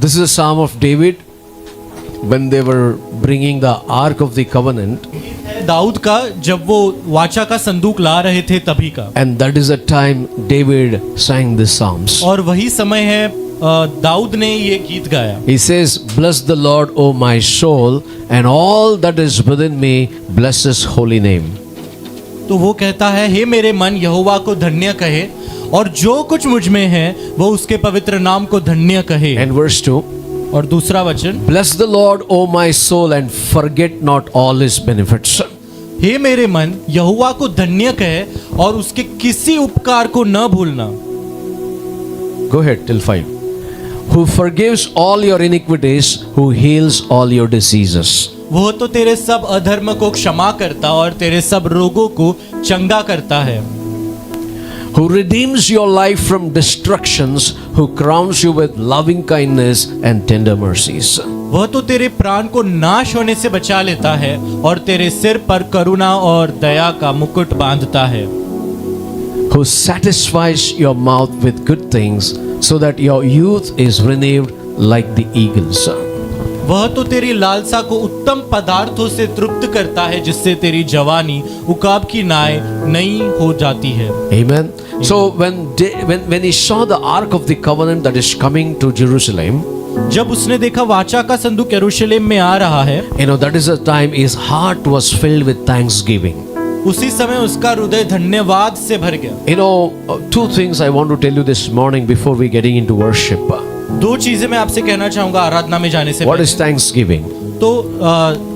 This is a psalm of David when they were bringing the Ark of the Covenant, Dawood का जब वो वाचा का संदूक ला रहे थे तभी का, and that is the time David sang these psalms. और वही समय है दाऊद ने ये गीत गाया. He says, "Bless the Lord, O my soul, and all that is within me, bless His holy name." तो वो कहता है, हे मेरे मन यहोवा को धन्य कहे, और जो कुछ मुझ में है वो उसके पवित्र नाम को धन्य कहे. And verse 2, और दूसरा वचन, "Bless the Lord, O my soul, and forget not all His benefits." हे मेरे मन यहोवा को धन्य कहे और उसके किसी उपकार को न भूलना. Go ahead till 5. Who forgives all your iniquities, who heals all your diseases. वह तो तेरे सब अधर्म को क्षमा करता और तेरे सब रोगों को चंगा करता है. Who redeems your life from destructions, who crowns you with loving kindness and tender mercies. वह तो तेरे प्राण को नाश होने से बचा लेता है और तेरे सिर पर करुणा और दया का मुकुट बांधता है. Who satisfies your mouth with good things, so that your youth is renewed like the eagles. वह तो तेरी लालसा को उत्तम पदार्थों से तृप्त करता है, जिससे तेरी जवानी उकाब की नाय नई हो जाती है. Amen. So when he saw the Ark of the Covenant that is coming to Jerusalem, जब उसने देखा वाचा का संदूक यरूशलेम में आ रहा है, that is the time his heart was filled with thanksgiving. उसी समय उसका हृदय धन्यवाद से भर गया. Two things I want to tell you this morning before we getting into worship. दो चीजें मैं आपसे कहना चाहूंगा आराधना में जाने से What पहले. is thanksgiving? तो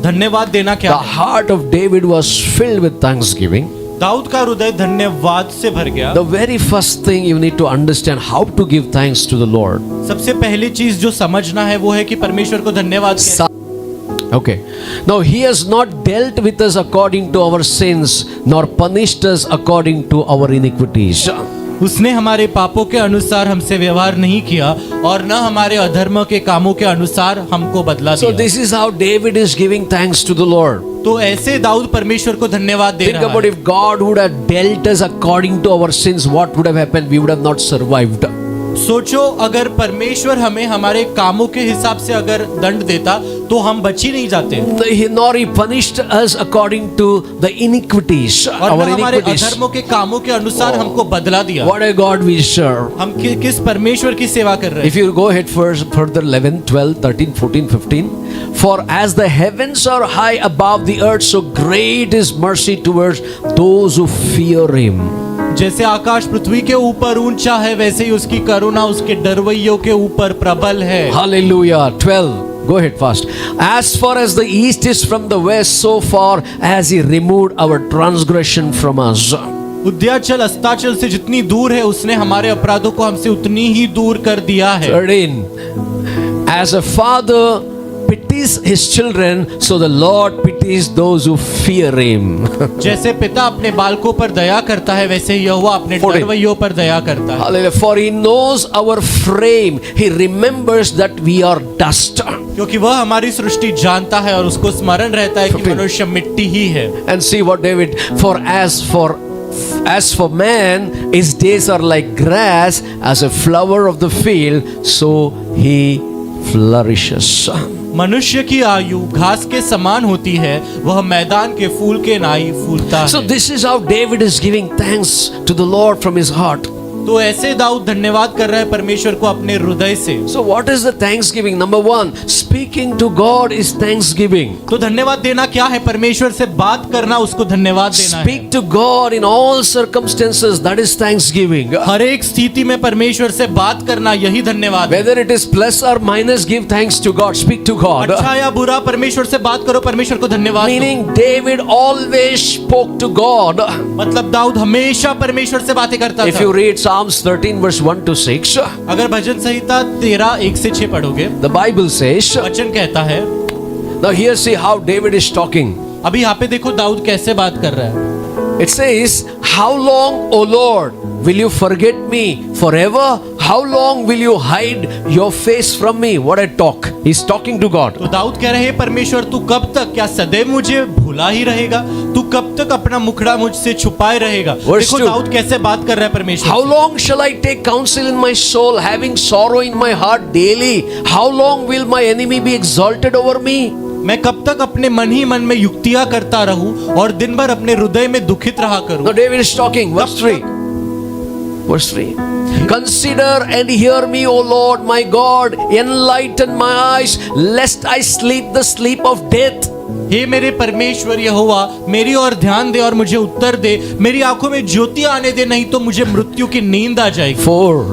धन्यवाद देना क्या The है? heart of David was filled with thanksgiving. Dawood का हृदय धन्यवाद से भर गया. The very first thing you need to understand how to give thanks to the Lord. सबसे पहली चीज जो समझना है वो है कि परमेश्वर को धन्यवाद कैसे. Okay. Now He has not dealt with us according to our sins, nor punished us according to our iniquities. उसने हमारे पापों के अनुसार हमसे व्यवहार नहीं किया और न हमारे अधर्म के कामों के अनुसार हमको बदला So दिया. this is how David is giving thanks to the Lord. तो ऐसे दाऊद परमेश्वर को धन्यवाद दे Think रहा about है. if God would have dealt us according to our sins, what would have happened? We would have not survived. सोचो अगर परमेश्वर हमें हमारे कामों के हिसाब से अगर दंड देता तो हम बच ही नहीं जाते. Nor He punished us according to the iniquities, और our न हमारे iniquities. अधर्मों के कामों के अनुसार हमको बदला दिया. What a God we serve. हम किस परमेश्वर की सेवा कर रहे If you go ahead further 11, 12, 13, 14, 15. For as the heavens are high above the earth, so great is mercy towards those who fear Him. जैसे आकाश पृथ्वी के ऊपर ऊंचा है वैसे ही उसकी करुणा उसके डरवैयों के ऊपर प्रबल है. Hallelujah. 12. Go ahead fast. As far as the east is from the west, so far as He removed our transgression from us. उद्याचल अस्ताचल से जितनी दूर है उसने हमारे अपराधों को हमसे उतनी ही दूर कर दिया है. 13. As a father pities his children, so the Lord pities those who fear Him. जैसे पिता अपने बालकों पर दया करता है वैसे ही यहोवा अपने 14. डरवैयों पर दया करता है. Hallelujah. For He knows our frame. He remembers that we are dust. क्योंकि वह हमारी सृष्टि जानता है और उसको स्मरण रहता है कि 15. मनुष्य मिट्टी ही है. And see what David, as for man, his days are like grass, as a flower of the field, so he flourishes. मनुष्य की आयु घास के समान होती है, वह मैदान के फूल के नाई फूलता So है. this is how David is giving thanks to the Lord from his heart. तो ऐसे दाऊद धन्यवाद कर रहा है परमेश्वर को अपने हृदय से. So what is the thanksgiving? Number one, speaking to God is thanksgiving. तो धन्यवाद देना क्या है? परमेश्वर से बात करना उसको धन्यवाद देना है. Speak to God in all circumstances. That is thanksgiving. हर एक स्थिति में परमेश्वर से बात करना यही धन्यवाद है. Whether it is plus or minus, give thanks to God. Speak to God. अच्छा या बुरा परमेश्वर से बात करो, परमेश्वर को धन्यवाद दो. Meaning David always spoke to God. मतलब दाऊद हमेशा परमेश्वर से बातें करता If था. you read Psalms 13 verse 1 to 6, अगर भजन संहिता 13 1 से 6 पढ़ोगे, the Bible says, वचन कहता है. now here see how David is talking. अभी यहाँ पे देखो दाऊद कैसे बात कर रहा है. It says, how long, O Lord, will you forget me forever? How long will you hide your face from me? What a talk. He's talking to God. तो दाऊद कह रहे हैं, परमेश्वर तू कब तक, क्या सदैव मुझे भूला ही रहेगा? तू कब तक अपना मुखड़ा मुझसे छुपाए रहेगा? Verse देखो 2. दाऊद कैसे बात कर रहा है परमेश्वर How से। long shall I take counsel in my soul, having sorrow in my heart daily? How long will my enemy be exalted over me? मैं कब तक अपने मन ही मन में युक्तियां करता रहूं और दिन भर अपने हृदय में दुखित रहा करूं? Now David is talking, verse 3. Verse 3. Consider and hear me, O Lord my God, enlighten my eyes, lest I sleep the sleep of death. हे मेरे परमेश्वर यहोवा, मेरी ओर ध्यान दे और मुझे उत्तर दे, मेरी आंखों में ज्योति आने दे, नहीं तो मुझे मृत्यु की नींद आ जाएगी। 4.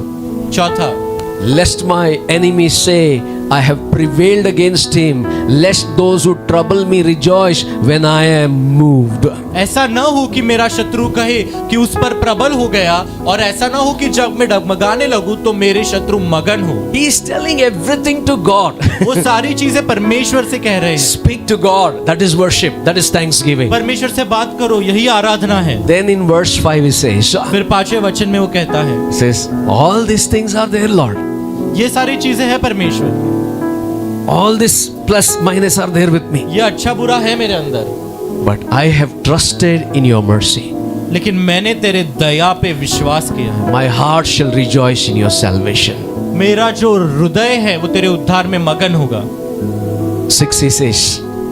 चौथा, Lest my enemies say, I have prevailed against him, lest those who trouble me rejoice when I am moved. ऐसा न हो कि मेरा शत्रु कहे कि उस पर प्रबल हो गया, और ऐसा न हो कि जब मैं डगमगाने लगूं तो मेरे शत्रु मगन हो। He is telling everything to God. वो सारी चीजें परमेश्वर से कह रहे हैं। Speak to God. That is worship. That is thanksgiving. परमेश्वर से बात करो, यही आराधना है। Then in verse 5 he says, फिर 5वें वचन में वो कहता है, he says, all these things are there, Lord. ये सारी चीजें हैं परमेश्वर, All this plus minus are there with me. ये अच्छा बुरा है मेरे अंदर, But I have trusted in your mercy. लेकिन मैंने तेरे दया पे विश्वास किया है। My heart shall rejoice in your salvation. मेरा जो हृदय है वो तेरे उद्धार में मगन होगा। 6 he says,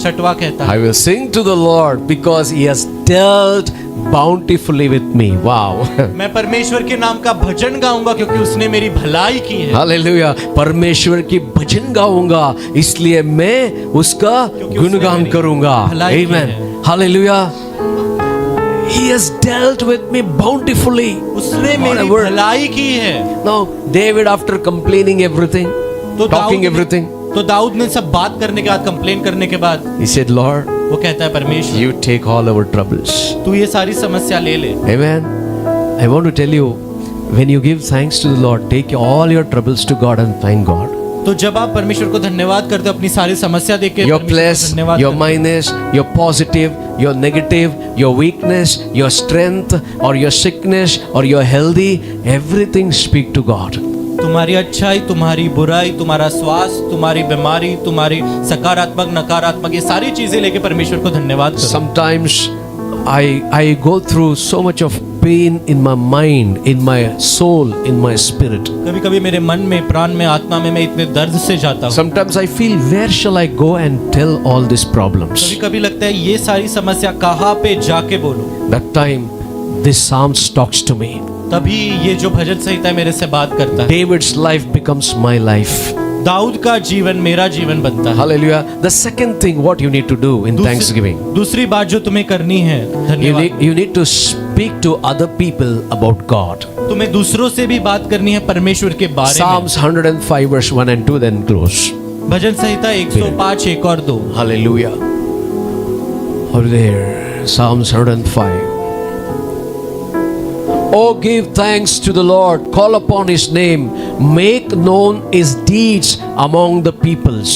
6वां कहता है, I will sing to the Lord because he has dealt bountifully with me. Wow. मैं परमेश्वर के नाम का भजन गाऊंगा क्योंकि उसने मेरी भलाई की है। Hallelujah. परमेश्वर की भजन गाऊंगा इसलिए मैं उसका गुणगान करूंगा। भलाई की Amen. है। Hallelujah. He has dealt with me bountifully. उसने What मेरी a word. भलाई की है। Now David, after complaining everything, तो talking everything, दाऊद ने सब बात करने के बाद, कंप्लेन करने के बाद, he said, Lord, वो कहता है परमेश्वर, you take all our troubles. तू ये सारी समस्या ले ले। Amen. I want to tell you, when you give thanks to the Lord, take all your troubles to God and thank God. तो जब आप परमेश्वर को धन्यवाद करते हो, अपनी सारी समस्या देख के Your परमेश्वर को plus, धन्यवाद your करते हो। minus, your positive, your negative, your weakness, your strength, or your sickness, or your healthy, everything speak to God. तुम्हारी अच्छाई, तुम्हारी बुराई, तुम्हारा स्वास्थ्य, तुम्हारी बीमारी, तुम्हारी सकारात्मक नकारात्मक, ये सारी चीजें लेके परमेश्वर को धन्यवाद करो। Sometimes I go through so much of pain in my mind, in my soul, in my spirit. कभी कभी मेरे मन में, प्राण में, आत्मा में मैं इतने दर्द से जाता हूँ। Sometimes I feel, where shall I go and tell all these problems? कभी कभी लगता है ये सारी समस्या कहाँ पे जाके बोलूं। That time, this Psalms talks to me. तभी ये जो भजन संहिता है मेरे से बात करता है। David's life becomes my life. Dawood का जीवन मेरा जीवन बनता है। Hallelujah. The second thing what you need to do in thanksgiving, दूसरी बात जो तुम्हें करनी है, धन्यवाद, you need to speak to other people about God. तुम्हें दूसरों से भी बात करनी है परमेश्वर के बारे में। Psalms 105 verse 1 and 2 then close. भजन संहिता 105 1 और 2। Hallelujah. Over there, Psalms 105. Oh, give thanks to the Lord, call upon his name, make known his deeds among the peoples.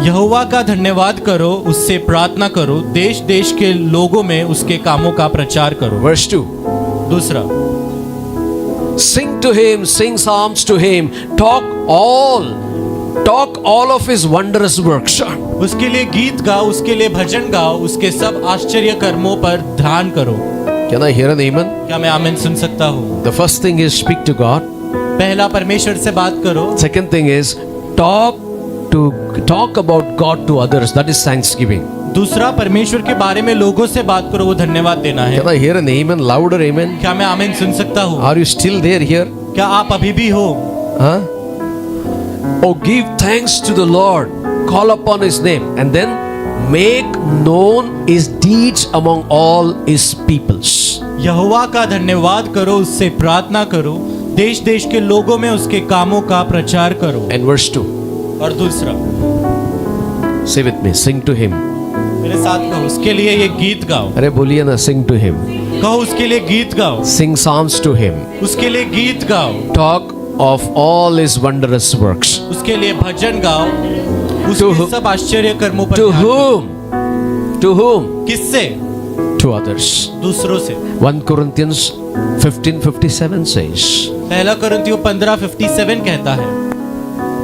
यहोवा का धन्यवाद करो, उससे प्रार्थना करो, देश देश के लोगों में उसके कामों का प्रचार करो। Verse 2. दूसरा, Sing to him, sing psalms to him, talk all of his wondrous works. उसके लिए गीत गाओ, उसके लिए भजन गाओ, उसके सब आश्चर्य कर्मों पर ध्यान करो। Can I hear an amen? क्या मैं आमीन सुन सकता हूँ? The first thing is speak to God. पहला, परमेश्वर से बात करो। Second thing is talk about God to others. That is thanksgiving. दूसरा, परमेश्वर के बारे में लोगों से बात करो, वो धन्यवाद देना है। Can I hear an amen? Louder amen. क्या मैं आमीन सुन सकता हूँ? Are you still there here? क्या आप अभी भी हो? Huh? Oh, give thanks to the Lord. Call upon his name. And then make known his deeds among all his peoples. यहोवा का धन्यवाद करो, उससे प्रार्थना करो, देश देश के लोगों में उसके कामों का प्रचार करो। And verse 2. और दूसरा, Say with me. Sing to him. मेरे साथ कहो, उसके लिए ये गीत गाओ। अरे बोलिए ना, sing to him. कहो, उसके लिए गीत गाओ। Sing psalms to him. उसके लिए गीत गाओ। Talk of all his wondrous works. उसके लिए भजन गाओ, To उसके who- सब आश्चर्य कर्मों पर To ध्यान करो। whom? To whom? किससे? To others. दूसरों से। 1 Corinthians 15:57 says, पहला कुरिन्थियों 15:57 कहता है,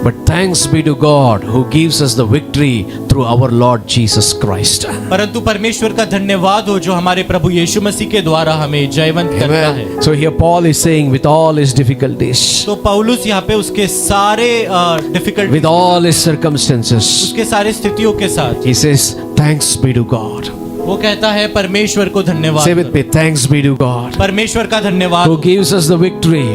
But thanks be to God who gives us the victory through our Lord Jesus Christ. परंतु परमेश्वर का धन्यवाद हो जो हमारे प्रभु यीशु मसीह के द्वारा हमें जयवंत करता है। Amen. So here Paul is saying, with all his difficulties, तो पौलुस यहाँ पे उसके सारे difficult, with all his circumstances, उसके सारे स्थितियों के साथ he says, thanks be to God. वो कहता है परमेश्वर को धन्यवाद Say with करो। me, thanks be to God परमेश्वर का धन्यवाद who हो, gives us the victory.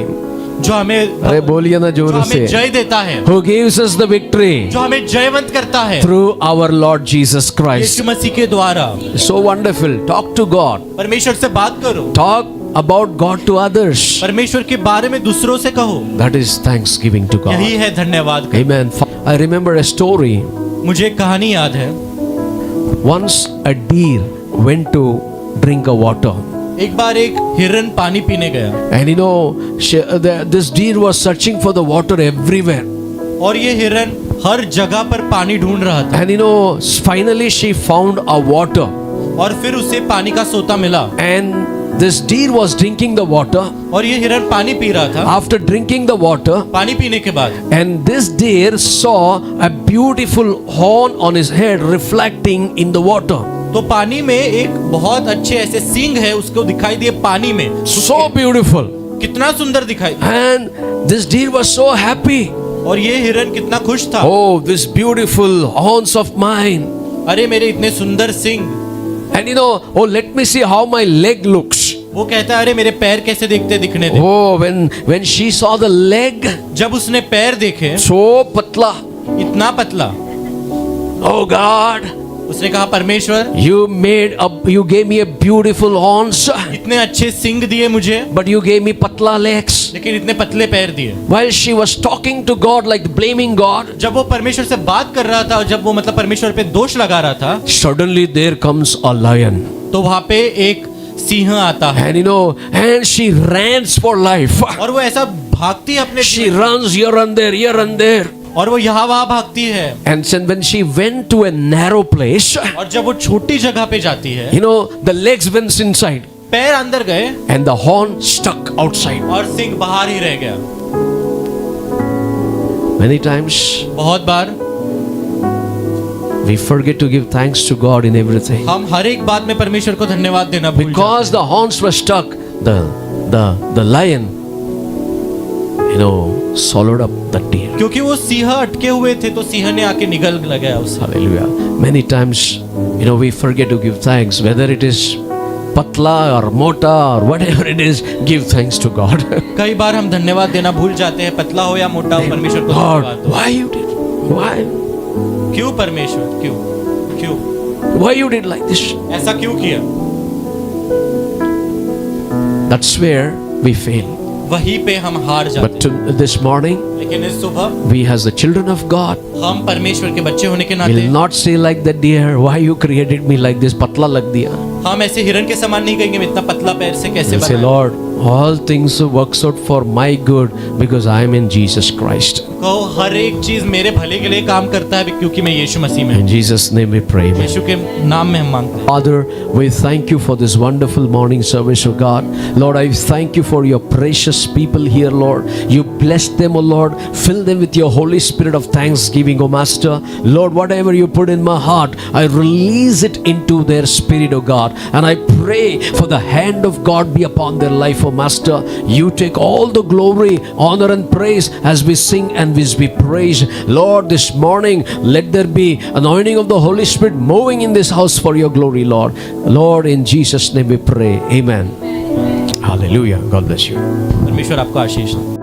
जो हमें अरे बोलिए ना जो जोर हमें से. जय देता है, Who gives us the victory जो हमें जयवंत करता है through our Lord Jesus Christ. यीशु मसीह के द्वारा। So wonderful. Talk to God. परमेश्वर से बात करो, Talk about God to others. परमेश्वर के बारे में दूसरों से कहो, That is thanksgiving to God. यही है धन्यवाद का। Amen. I remember a story. मुझे एक कहानी याद है। Once a deer went to drink a water. एक बार एक हिरन पानी पीने गया And you know, this deer was searching for the water everywhere. और ये हिरन हर जगह पर पानी ढूंढ रहा था And you know, finally she found a water. और फिर उसे पानी का सोता मिला And this deer was drinking the water. और ये हिरन पानी पी रहा था। After drinking the water, पानी पीने के बाद and this deer saw a beautiful horn on his head reflecting in the water. तो पानी में एक बहुत अच्छे ऐसे सींग है, उसको दिखाई दिए पानी में, So beautiful. कितना सुंदर दिखाई। And this deer was so happy. और ये हिरन कितना खुश था। Oh, this beautiful horns of mine. अरे मेरे इतने सुंदर सींग। And you know, oh, let me see how my leg looks. वो कहता है अरे मेरे पैर कैसे दिखने दे। Oh, when she saw the leg, जब उसने पैर देखे, so patla. इतना पतला, Oh God, उसने कहा परमेश्वर you gave me a beautiful horns, इतने अच्छे सींग दिए मुझे, but you gave me patla legs. लेकिन इतने पतले पैर दिए। While she was talking to God, like blaming God, जब वो परमेश्वर से बात कर रहा था और जब वो मतलब परमेश्वर पे दोष लगा रहा था, suddenly there comes a lion. तो वहां पे एक सिंह आता है And you know, and she runs for life. और वो ऐसा भागती है अपने She runs here and there. और वो यहाँ वहां भागती है। And then when she went to a narrow place, और जब वो छोटी जगह पे जाती है, you know, the legs went inside पैर अंदर गए and the horn stuck outside. और सिंह बाहर ही रह गया। Many times बहुत बार we forget to give thanks to God in everything. हम हर एक बात में परमेश्वर को धन्यवाद देना भूल Because जाते the horns were stuck, the lion, you know, swallowed up the deer. हैं। क्योंकि वो सिंह अटके हुए थे तो सिंह ने आके निगल लगाया उसे। Hallelujah. Many times, you know, we forget to give thanks, whether it is patla or mota or whatever it is, give thanks to God. कई बार हम धन्यवाद देना भूल जाते हैं, पतला हो या मोटा हो, परमेश्वर को धन्यवाद God, दो। why you did? Why? क्यों परमेश्वर, क्यों Why you did like this? ऐसा क्यों किया? That's where we fail. वहीं पे हम हार But जाते हैं। this morning, लेकिन इस सुबह we as the children of God हम परमेश्वर के बच्चे होने के will नाते not say like the deer, why you created me like this, patla lag diya. हम ऐसे हिरन के समान नहीं कहेंगे, मैं इतना पतला पैर से कैसे We'll say, बनाया। Lord, all things works out for my good because I am in Jesus Christ. कहो हर एक चीज मेरे भले के लिए काम करता है क्योंकि मैं यीशु मसीह में In हूँ। Jesus' name we pray. Amen. यीशु के नाम में हम मांगते हैं। Father, we thank you for this wonderful morning service, oh God. Lord, I thank you for your precious people here, Lord. You bless them, oh Lord. Fill them with your Holy Spirit of thanksgiving, oh Master. Lord, whatever you put in my heart, I release it into their spirit, oh God. And I pray for the hand of God be upon their life, oh Master. You take all the glory, honor and praise as we sing and as we praise. Lord, this morning, let there be anointing of the Holy Spirit moving in this house for your glory, Lord. Lord, in Jesus' name we pray. Amen. Hallelujah. God bless you. परमेश्वर आपको आशीष दे।